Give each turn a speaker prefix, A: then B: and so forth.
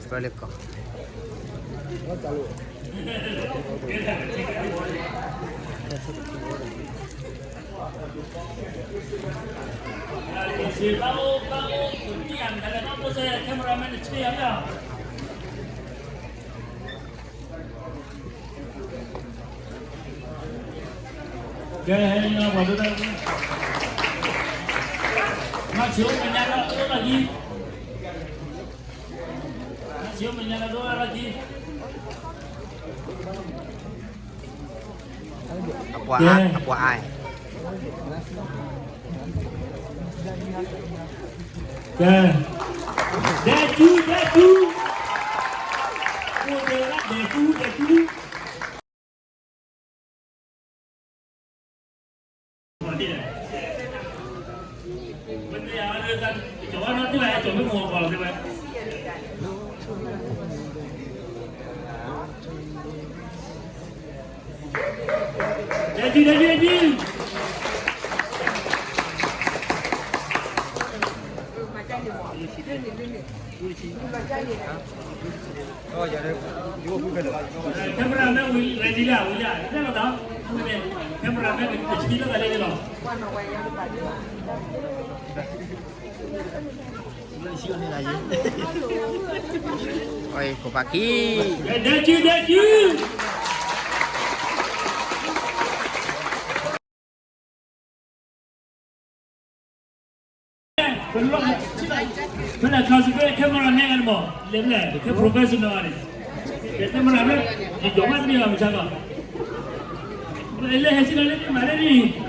A: Balik kok.
B: Tahu kemudian kalau mampu saya kameramen itu ya. Gaya apa tu? Masih menyala lagi. Masih menyala lagi.
A: Aqua ai.
B: Deju. Udah deju. Vấn đề là đưa ra chỗ nó thế này, chỗ mới ngồi vào thế này. Deju. Cameraman ready lah, kita nak tahu. Cameraman HD lah kali ni loh.
A: Oi, kopaki.
B: Deju. Benar kau sebagai kameraman kan mo, lebih ke profesional ni. Kameraman di doa ni lah macam apa? Boleh hasil ni mana ni?